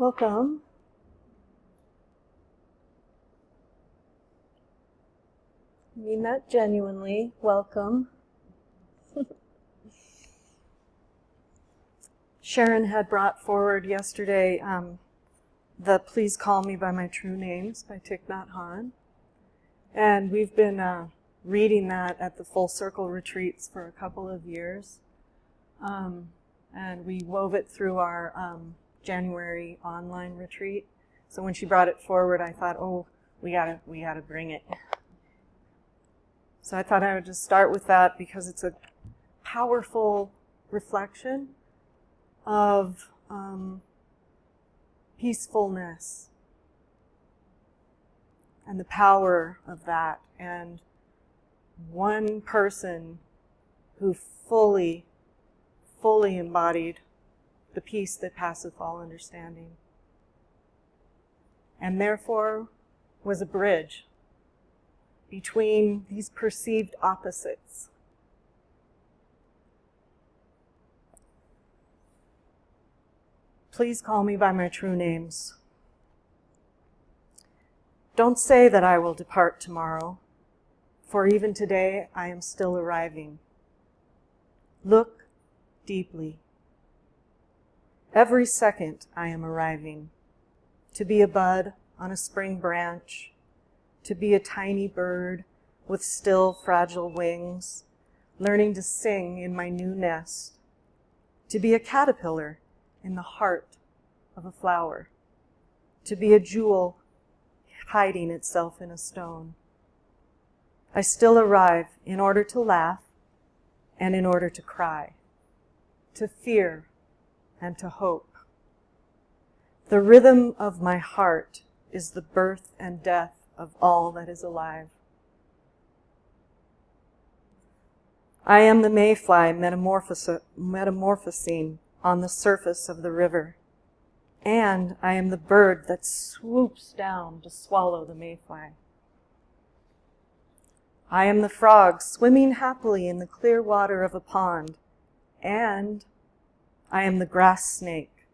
Welcome. I mean that genuinely. Welcome. Sharon had brought forward yesterday the Please Call Me by My True Names by Thich Nhat Hanh. And we've been reading that at the Full Circle retreats for a couple of years. And we wove it through our January online retreat. So when she brought it forward, I thought, oh, we gotta bring it. So I thought I would just start with that because it's a powerful reflection of peacefulness and the power of that, and one person who fully embodied the peace that passeth all understanding, and therefore was a bridge between these perceived opposites. Please call me by my true names. Don't say that I will depart tomorrow, for even today I am still arriving. Look deeply. Every second I am arriving, to be a bud on a spring branch, to be a tiny bird with still fragile wings, learning to sing in my new nest, to be a caterpillar in the heart of a flower, to be a jewel hiding itself in a stone. I still arrive in order to laugh and in order to cry, to fear and to hope. The rhythm of my heart is the birth and death of all that is alive. I am the mayfly metamorphosing on the surface of the river, and I am the bird that swoops down to swallow the mayfly. I am the frog swimming happily in the clear water of a pond, and I am the grass snake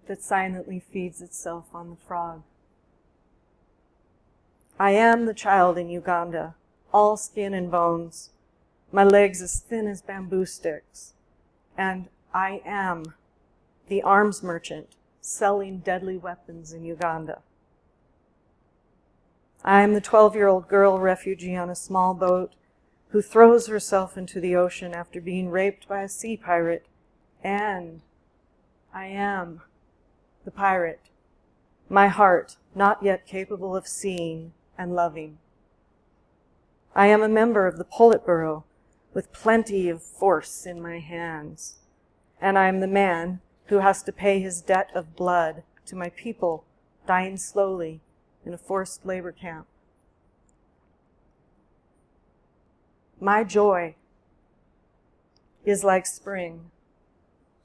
that silently feeds itself on the frog. I am the child in Uganda, all skin and bones, my legs as thin as bamboo sticks, and I am the arms merchant selling deadly weapons in Uganda. I am the 12-year-old girl refugee on a small boat who throws herself into the ocean after being raped by a sea pirate, and I am the pirate, my heart not yet capable of seeing and loving. I am a member of the Politburo with plenty of force in my hands, and I am the man who has to pay his debt of blood to my people dying slowly in a forced labor camp. My joy is like spring,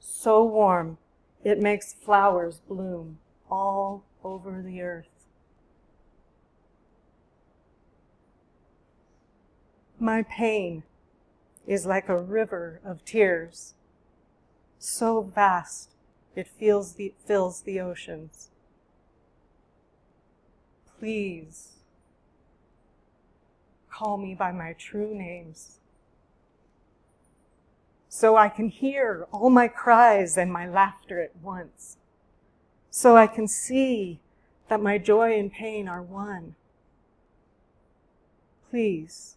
so warm it makes flowers bloom all over the earth. My pain is like a river of tears, so vast it fills the oceans. Please call me by my true names, so I can hear all my cries and my laughter at once, so I can see that my joy and pain are one. Please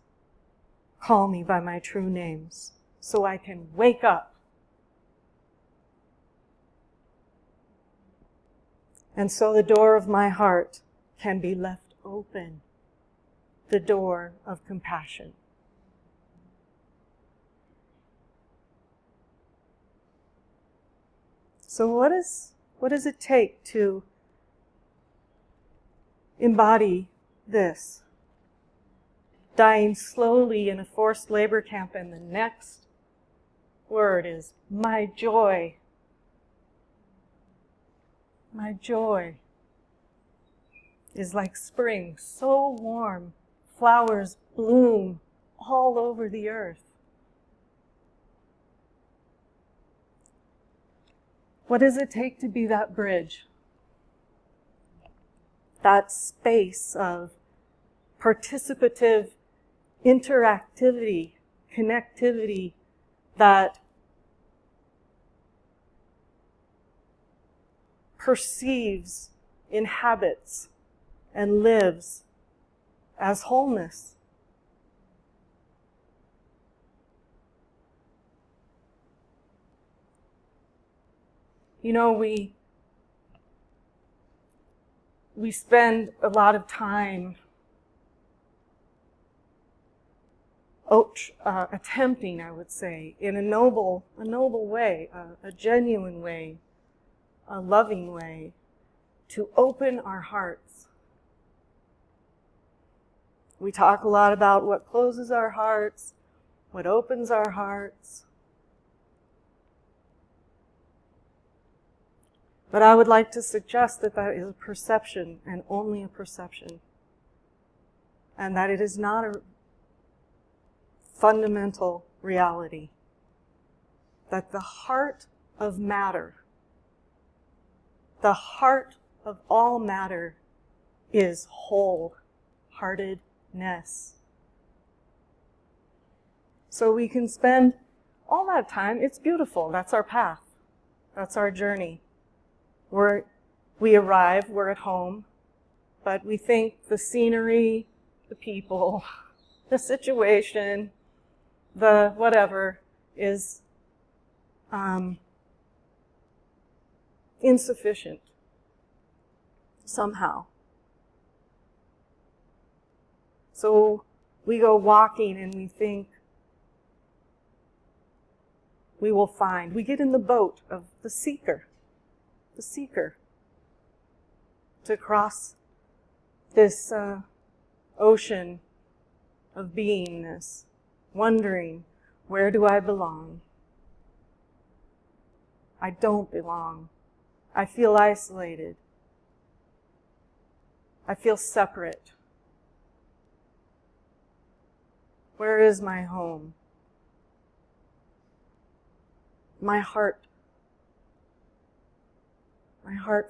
call me by my true names, so I can wake up. And so the door of my heart can be left open, the door of compassion. So what does it take to embody this? Dying slowly in a forced labor camp, and the next word is my joy. My joy is like spring, so warm, flowers bloom all over the earth. What does it take to be that bridge? that space of participative interactivity, connectivity that perceives, inhabits, and lives as wholeness. You know, we spend a lot of time attempting, I would say, in a noble way, a genuine way, a loving way, to open our hearts. We talk a lot about what closes our hearts, what opens our hearts. But I would like to suggest that that is a perception and only a perception. And that it is not a fundamental reality. That the heart of matter, the heart of all matter, is wholeheartedness. So we can spend all that time, it's beautiful, that's our path, that's our journey. We arrive, we're at home, but we think the scenery, the people, the situation, the whatever is insufficient somehow. So we go walking and we think we will find. We get in the boat of the seeker to cross this ocean of beingness, wondering, where do I belong? I don't belong. I feel isolated. I feel separate. Where is my home? My heart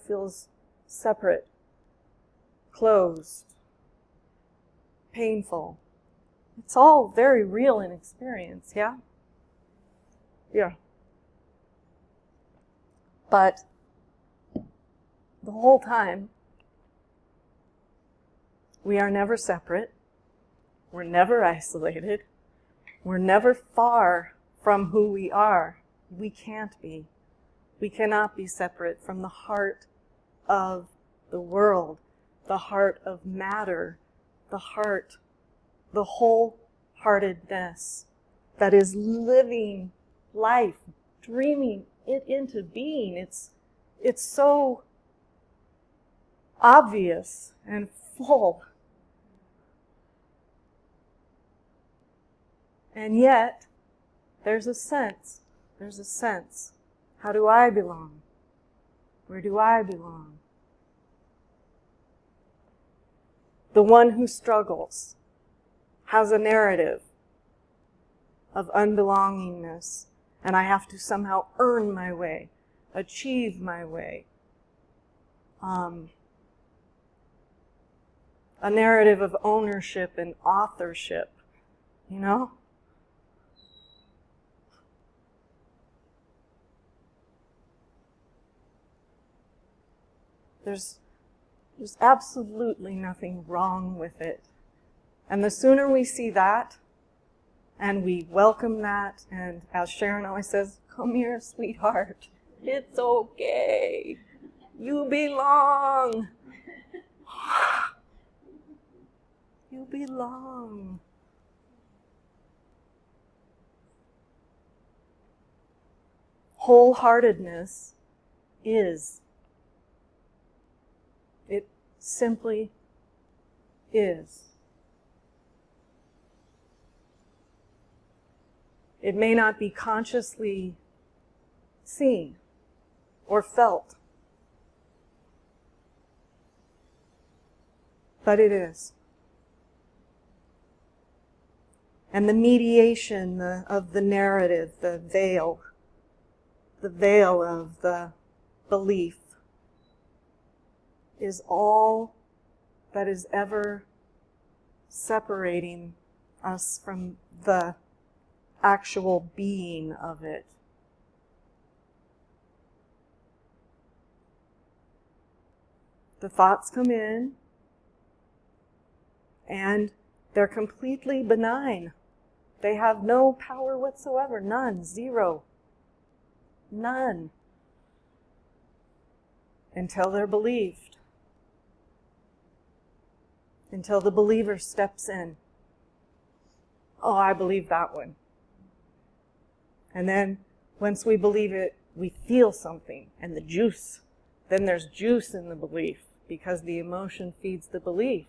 feels separate, closed, painful. It's all very real in experience, yeah? Yeah. But the whole time, we are never separate. We're never isolated. We're never far from who we are. We can't be. We cannot be separate from the heart of the world, the heart of matter, the wholeheartedness that is living life, dreaming it into being. It's so obvious and full. And yet, there's a sense. How do I belong? Where do I belong? The one who struggles has a narrative of unbelongingness, and I have to somehow earn my way, achieve my way. A narrative of ownership and authorship, you know? There's absolutely nothing wrong with it. And the sooner we see that, and we welcome that, and as Sharon always says, come here, sweetheart. It's okay. You belong. You belong. Wholeheartedness is. It simply is. It may not be consciously seen or felt, but it is. And the mediation of the narrative, the veil of the belief, is all that is ever separating us from the actual being of it. The thoughts come in, and they're completely benign. They have no power whatsoever. None. Zero. None. Until they're believed. Until the believer steps in. Oh, I believe that one. And then, once we believe it, we feel something. And the juice. Then there's juice in the belief, because the emotion feeds the belief.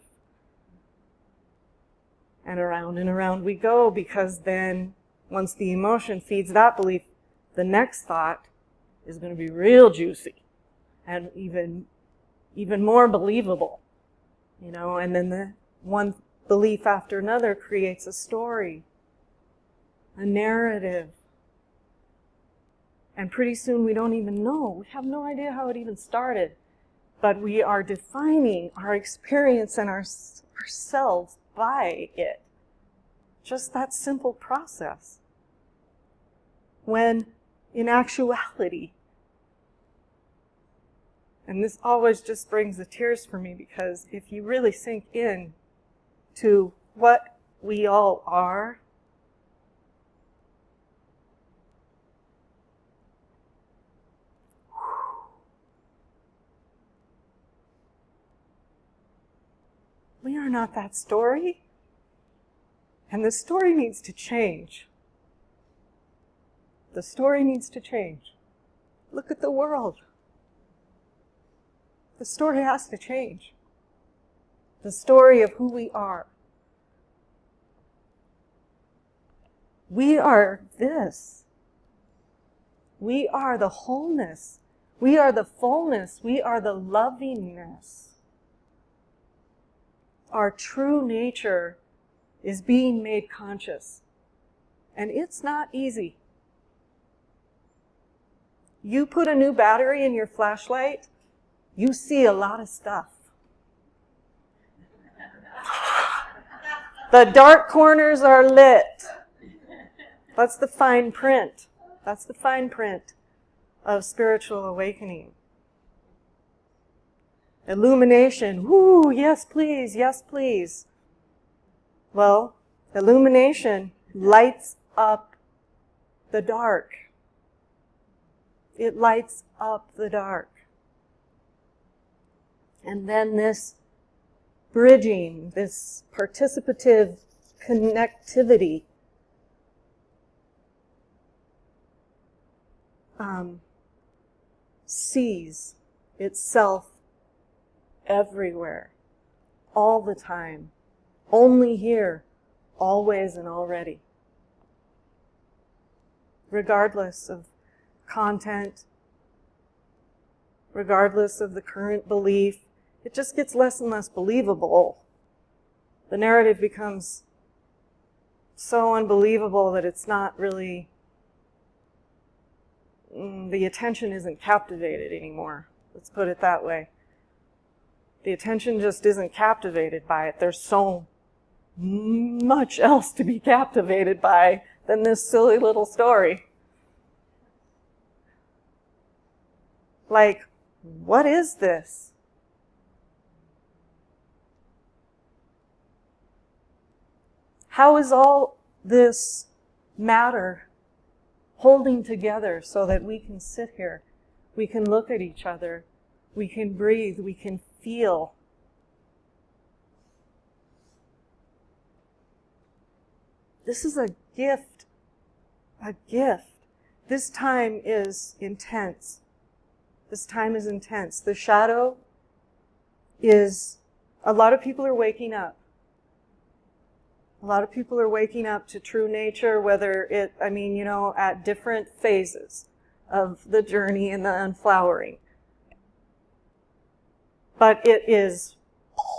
And around we go, because then, once the emotion feeds that belief, the next thought is going to be real juicy and even more believable. And then the one belief after another creates a story, a narrative. And pretty soon we don't even know. We have no idea how it even started. But we are defining our experience and ourselves by it. Just that simple process. When in actuality, and this always just brings the tears for me, because if you really sink in to what we all are, we are not that story. And the story needs to change. The story needs to change. Look at the world. The story has to change. The story of who we are. We are this. We are the wholeness. We are the fullness. We are the lovingness. Our true nature is being made conscious. And it's not easy. You put a new battery in your flashlight, you see a lot of stuff. The dark corners are lit. That's the fine print. That's the fine print of spiritual awakening. Illumination. Woo, yes please, yes please. Well, illumination lights up the dark. It lights up the dark. And then this bridging, this participative connectivity sees itself everywhere, all the time, only here, always and already. Regardless of content, regardless of the current belief, it just gets less and less believable. The narrative becomes so unbelievable that it's not really, the attention isn't captivated anymore. Let's put it that way. The attention just isn't captivated by it. There's so much else to be captivated by than this silly little story. Like, what is this? How is all this matter holding together so that we can sit here, we can look at each other, we can breathe, we can feel? This is a gift. A gift. This time is intense. This time is intense. The shadow is, a lot of people are waking up. A lot of people are waking up to true nature, whether it, at different phases of the journey and the unflowering. But it is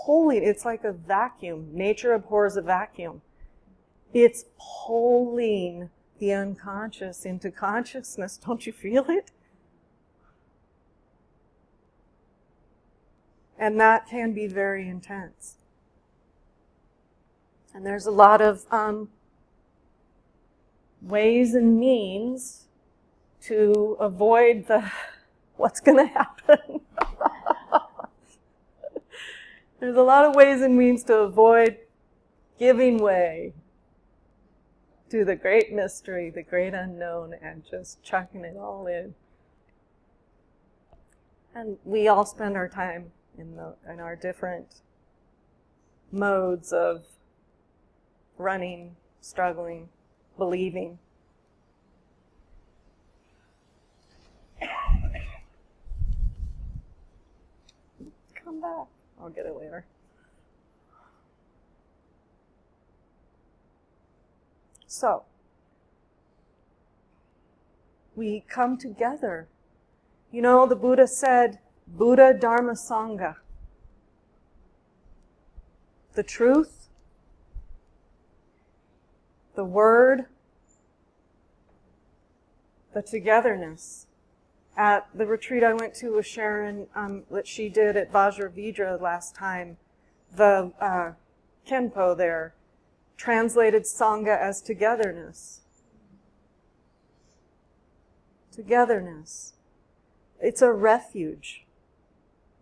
pulling, it's like a vacuum. Nature abhors a vacuum. It's pulling the unconscious into consciousness. Don't you feel it? And that can be very intense. And there's a lot of ways and means to avoid what's going to happen. There's a lot of ways and means to avoid giving way to the great mystery, the great unknown, and just chucking it all in. And we all spend our time in our different modes of running, struggling, believing. Come back. I'll get it later. So, we come together. You know, the Buddha said, Buddha, Dharma, Sangha. The truth, the word, the togetherness. At the retreat I went to with Sharon, that she did at Vajravidra last time, the Khenpo there translated Sangha as togetherness. Togetherness. It's a refuge.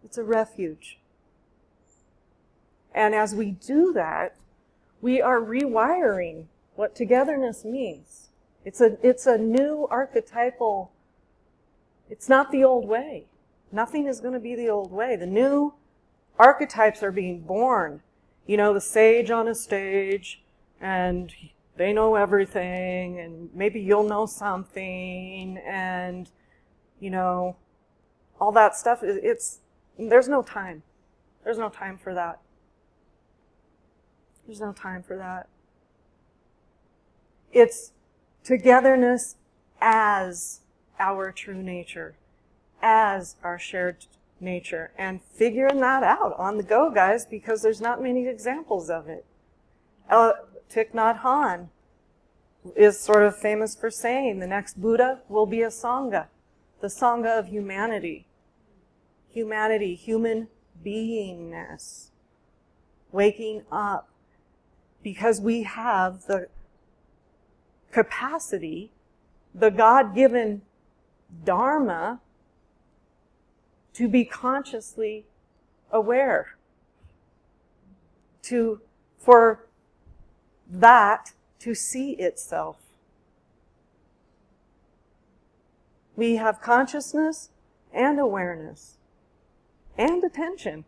It's a refuge. And as we do that, we are rewiring what togetherness means. It's a new archetypal. It's not the old way. Nothing is going to be the old way. The new archetypes are being born. You know, the sage on a stage, and they know everything, and maybe you'll know something, and, you know, all that stuff. There's no time. There's no time for that. There's no time for that. It's togetherness as our true nature, as our shared nature, and figuring that out on the go, guys, because there's not many examples of it. Thich Nhat Hanh is sort of famous for saying the next Buddha will be a Sangha, the Sangha of humanity. Humanity, human beingness, waking up, because we have the capacity, the God-given Dharma, to be consciously aware, for that to see itself. We have consciousness and awareness and attention.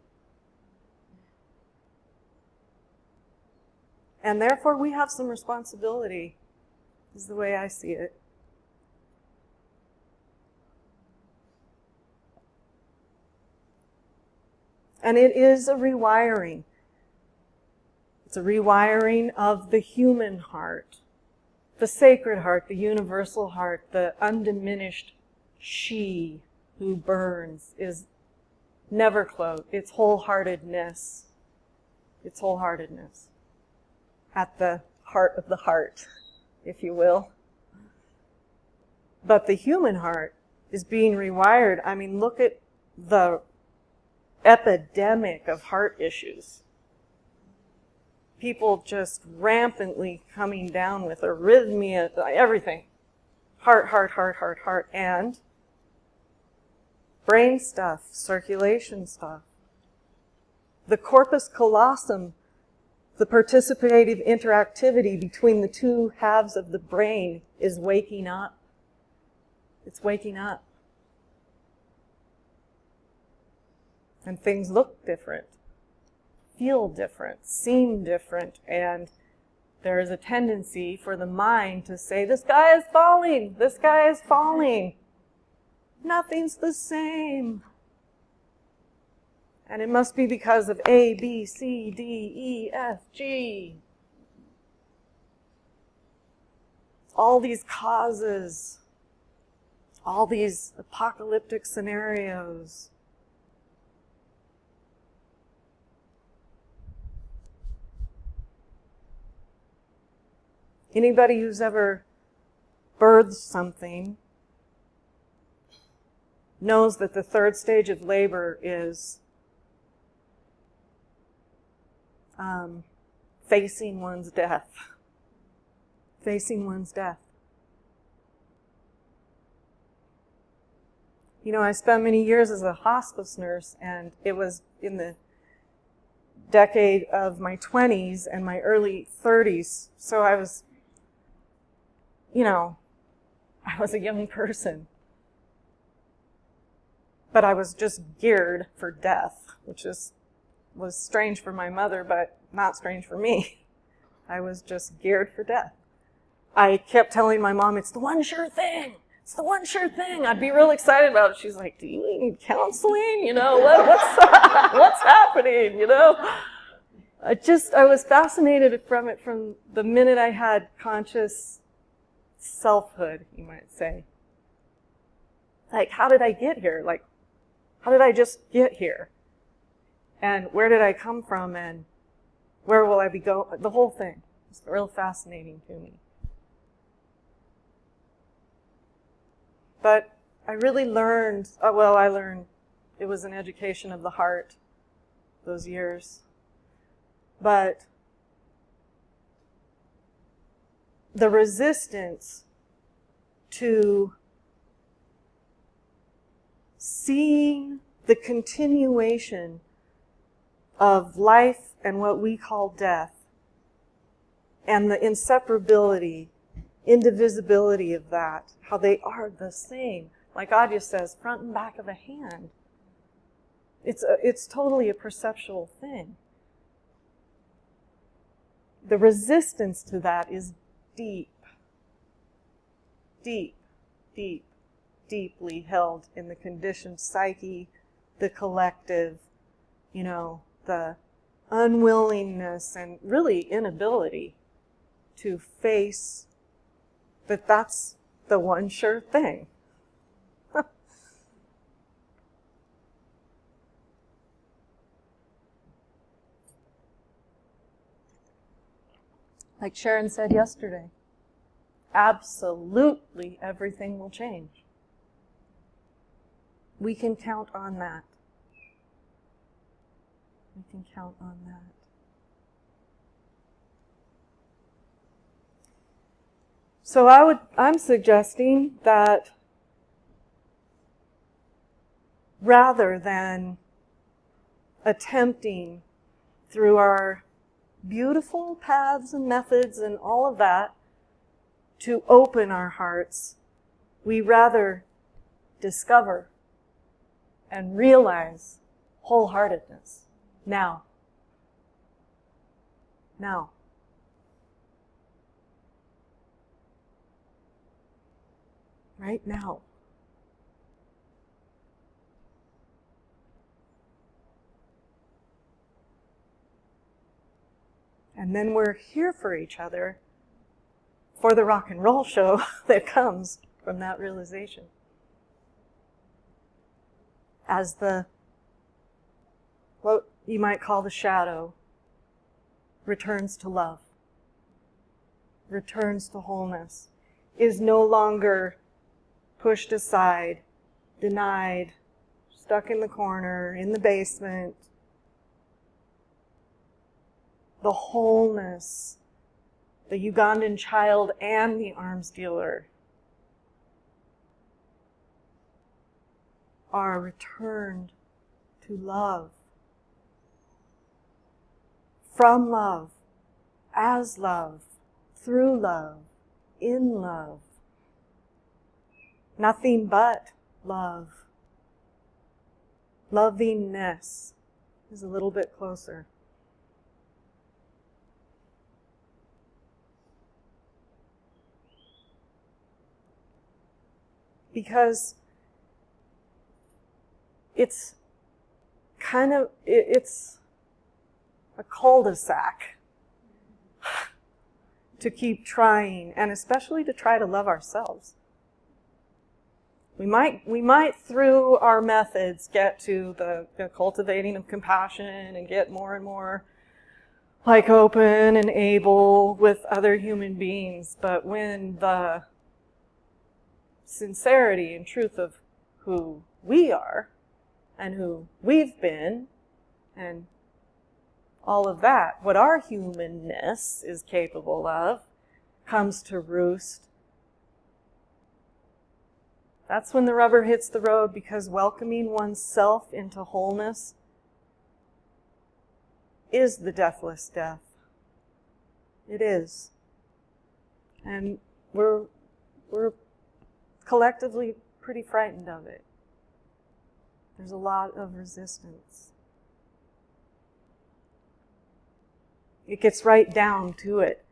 And therefore we have some responsibility, is the way I see it. And it is a rewiring. It's a rewiring of the human heart, the sacred heart, the universal heart, the undiminished she who burns, is never closed. It's wholeheartedness. It's wholeheartedness. At the heart of the heart, if you will. But the human heart is being rewired. I mean, look at the epidemic of heart issues. People just rampantly coming down with arrhythmia, everything. Heart, and brain stuff, circulation stuff. The corpus callosum, the participative interactivity between the two halves of the brain, is waking up. It's waking up. And things look different, feel different, seem different, and there is a tendency for the mind to say, this guy is falling, this guy is falling. Nothing's the same. And it must be because of A, B, C, D, E, F, G. All these causes, all these apocalyptic scenarios. Anybody who's ever birthed something knows that the third stage of labor is facing one's death. Facing one's death. You know, I spent many years as a hospice nurse, and it was in the decade of my 20s and my early 30s. So I was, I was a young person. But I was just geared for death, which was strange for my mother, but not strange for me. I was just geared for death. I kept telling my mom, it's the one sure thing. It's the one sure thing. I'd be real excited about it. She's like, do you need counseling? What's happening? I was fascinated from it from the minute I had conscious selfhood, you might say. Like, how did I get here? Like, how did I just get here? And where did I come from? And where will I be going? The whole thing. It's real fascinating to me. But I really learned, it was an education of the heart those years. But the resistance to seeing the continuation of life and what we call death, and the inseparability, indivisibility of that, how they are the same. Like Adya says, front and back of a hand. It's totally a perceptual thing. The resistance to that is deep, deep, deep, deeply held in the conditioned psyche, the collective, the unwillingness and really inability to face that that's the one sure thing. Like Sharon said yesterday, absolutely everything will change. We can count on that. We can count on that. So I'm suggesting that rather than attempting through our beautiful paths and methods and all of that to open our hearts, we rather discover and realize wholeheartedness now. Now. Right now. And then we're here for each other for the rock and roll show that comes from that realization. As what you might call the shadow returns to love, returns to wholeness, is no longer pushed aside, denied, stuck in the corner, in the basement. The wholeness, the Ugandan child and the arms dealer are returned to love, from love, as love, through love, in love. Nothing but love. Lovingness is a little bit closer. Because it's a cul-de-sac to keep trying, and especially to try to love ourselves. We might through our methods get to the cultivating of compassion and get more and more like open and able with other human beings, but when the sincerity and truth of who we are and who we've been and all of that, what our humanness is capable of, comes to roost. That's when the rubber hits the road, because welcoming oneself into wholeness is the deathless death. It is. And we're collectively pretty frightened of it. There's a lot of resistance. It gets right down to it.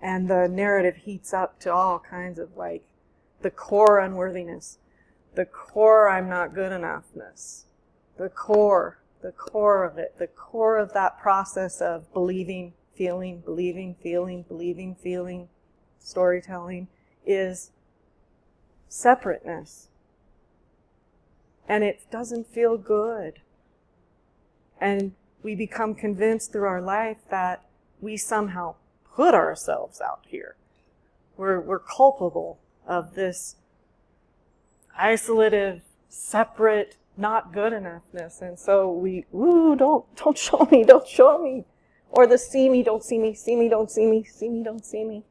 And the narrative heats up to all kinds of like the core unworthiness, the core I'm not good enoughness, the core of it, the core of that process of believing, feeling, storytelling is separateness. And it doesn't feel good. And we become convinced through our life that we somehow put ourselves out here. We're culpable of this isolative, separate, not good enoughness. And so we, don't show me, don't show me. Or the see me, don't see me, see me, don't see me, see me, don't see me.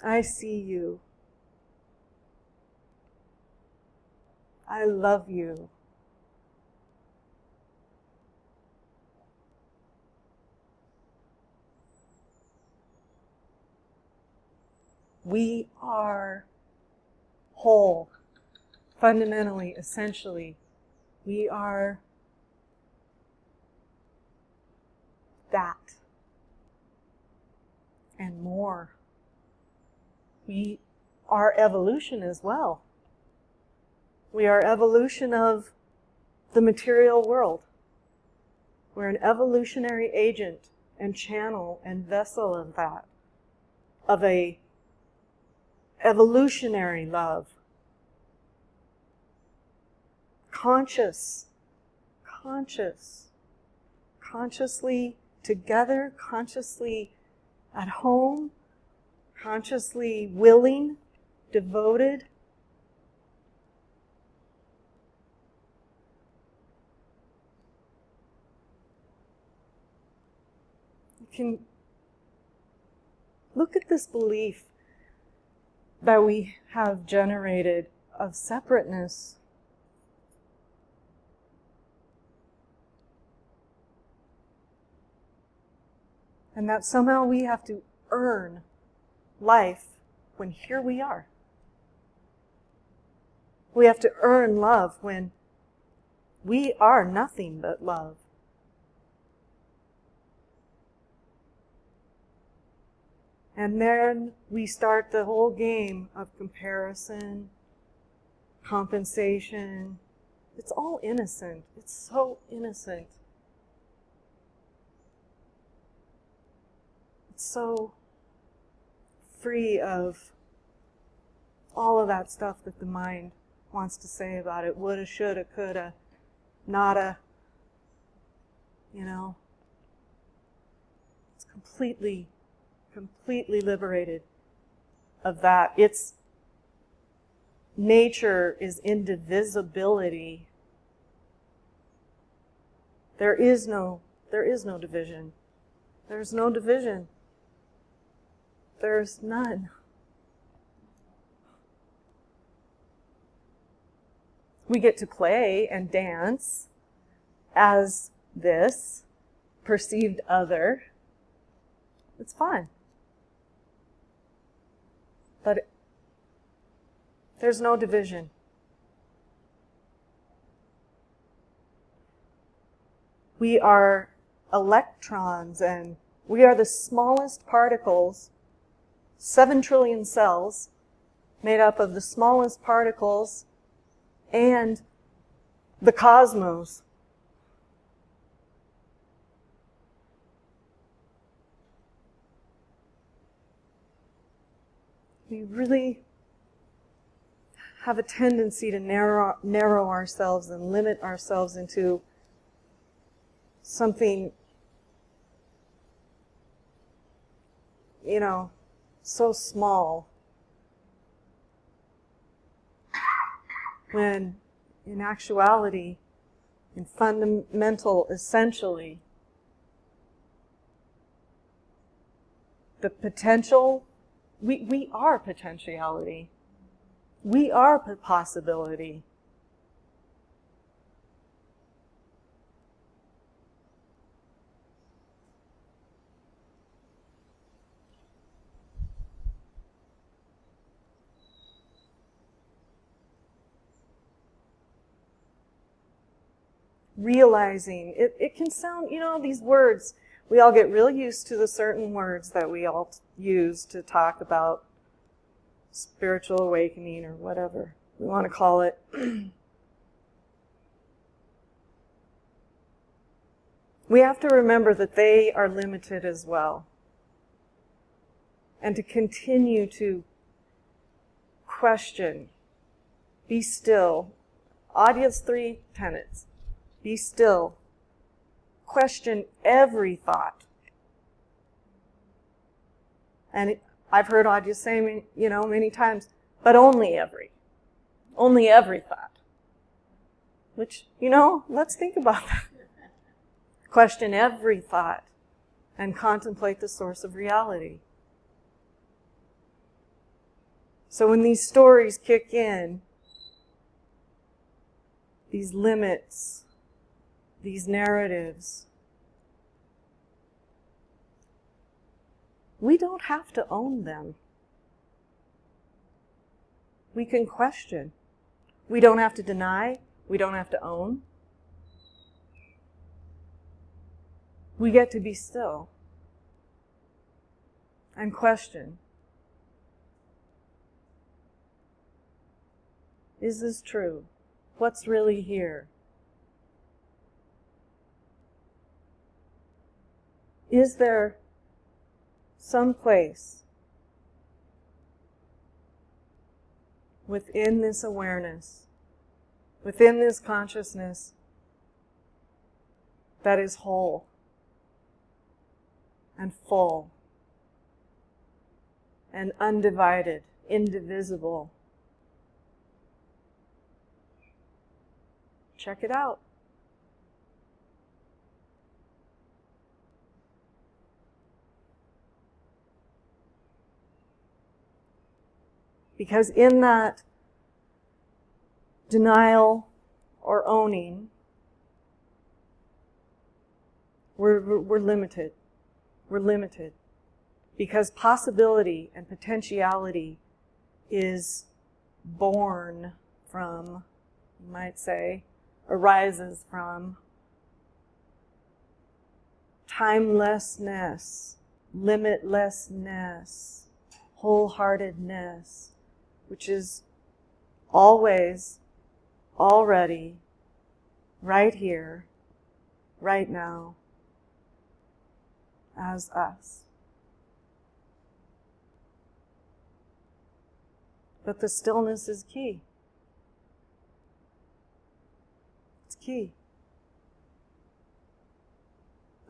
I see you. I love you. We are whole. Fundamentally, essentially, we are that and more. We are evolution as well. We are evolution of the material world. We're an evolutionary agent and channel and vessel of that, of a evolutionary love. Consciously together, consciously at home, consciously willing, devoted. You can look at this belief that we have generated of separateness. And that somehow we have to earn life when here we are. We have to earn love when we are nothing but love. And then we start the whole game of comparison, compensation. It's all innocent. It's so innocent. It's so free of all of that stuff that the mind wants to say about it. Woulda, shoulda, coulda, nada. It's completely liberated of that. Its nature is indivisibility. There is no division. There's no division. There's none. We get to play and dance as this perceived other. It's fun. But there's no division. We are electrons, and we are the smallest particles, 7 trillion cells, made up of the smallest particles and the cosmos. We really have a tendency to narrow ourselves and limit ourselves into something, so small. when in actuality, in fundamental, essentially, the potential, we are potentiality. We are possibility. Realizing, it can sound, these words, we all get real used to the certain words that we all use to talk about spiritual awakening or whatever we want to call it. We have to remember that they are limited as well. And to continue to question, be still. Audience 3 tenets. Be still. Question every thought. And I've heard audience say, many times, but only every thought. Which, let's think about that. Question every thought and contemplate the source of reality. So when these stories kick in, these limits, these narratives, we don't have to own them. We can question. We don't have to deny. We don't have to own. We get to be still and question. Is this true? What's really here? Is there some place within this awareness, within this consciousness, that is whole and full and undivided, indivisible? Check it out. Because in that denial or owning, we're limited. We're limited. Because possibility and potentiality is born from, you might say, arises from timelessness, limitlessness, wholeheartedness, which is always, already, right here, right now, as us. But the stillness is key. It's key.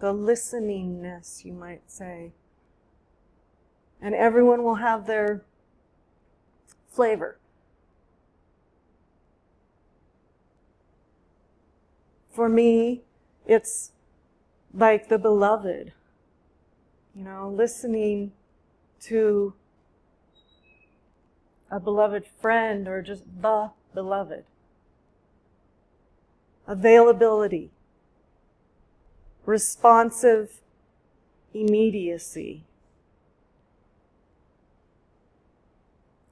The listeningness, you might say. And everyone will have their flavor. For me, it's like the beloved. Listening to a beloved friend or just the beloved. Availability. Responsive immediacy.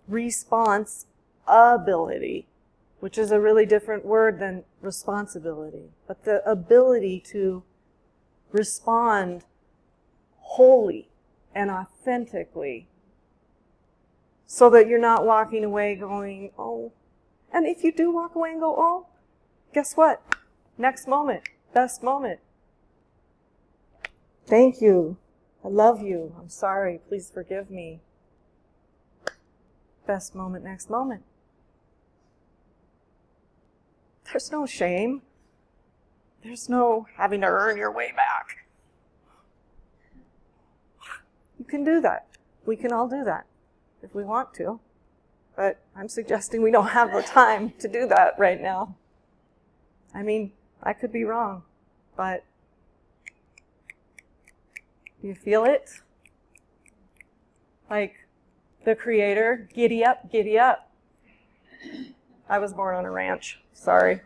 Response ability, which is a really different word than responsibility, but the ability to respond wholly and authentically so that you're not walking away going, oh. And if you do walk away and go, oh, guess what? Next moment, best moment. Thank you. I love you. I'm sorry. Please forgive me. Best moment, next moment. There's no shame. There's no having to earn your way back. You can do that. We can all do that if we want to. but I'm suggesting we don't have the time to do that right now. I mean, I could be wrong, but do you feel it? Like the Creator, giddy up, giddy up. I was born on a ranch. Sorry.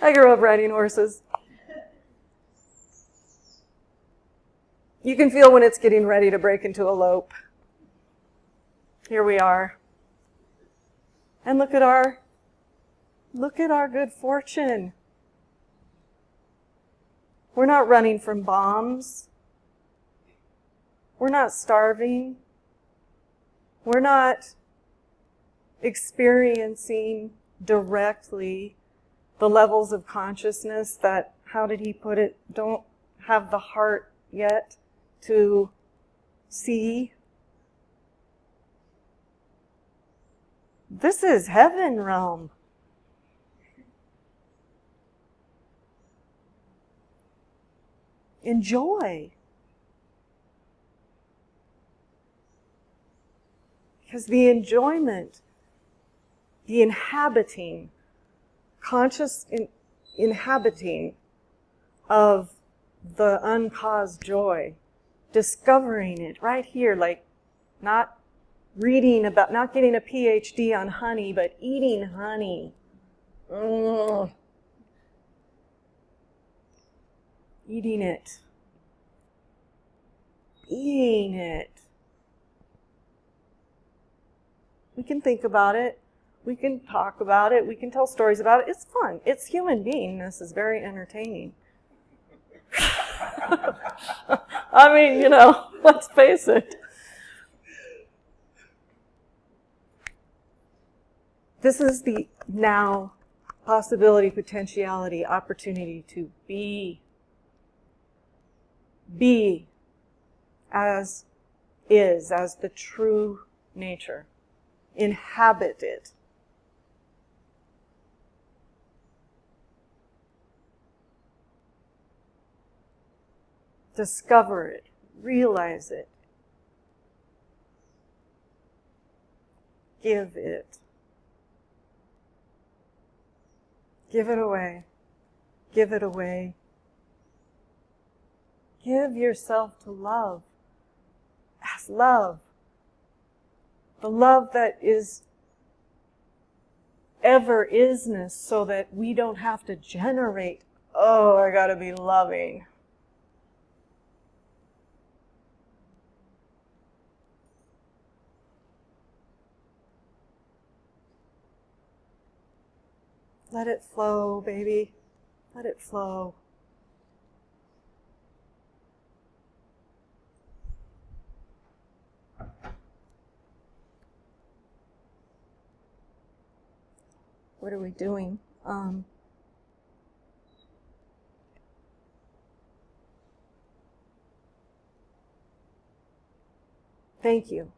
I grew up riding horses. You can feel when it's getting ready to break into a lope. Here we are. And look at our good fortune. We're not running from bombs. We're not starving. We're not experiencing directly the levels of consciousness that, how did he put it, don't have the heart yet to see. This is heaven realm. Enjoy. Because the enjoyment, the inhabiting, conscious inhabiting of the uncaused joy, discovering it right here, like not reading about, not getting a PhD on honey, but eating honey. Eating it. Eating it. We can think about it. We can talk about it. We can tell stories about it. It's fun. It's human beingness is very entertaining. I mean, let's face it. This is the now possibility, potentiality, opportunity to be. Be as is, as the true nature. Inhabit it. Discover it. Realize it. Give it. Give it away. Give it away. Give yourself to love. As love. The love that is ever isness, so that we don't have to generate, oh, I gotta be loving. Let it flow, baby. Let it flow. What are we doing? Thank you.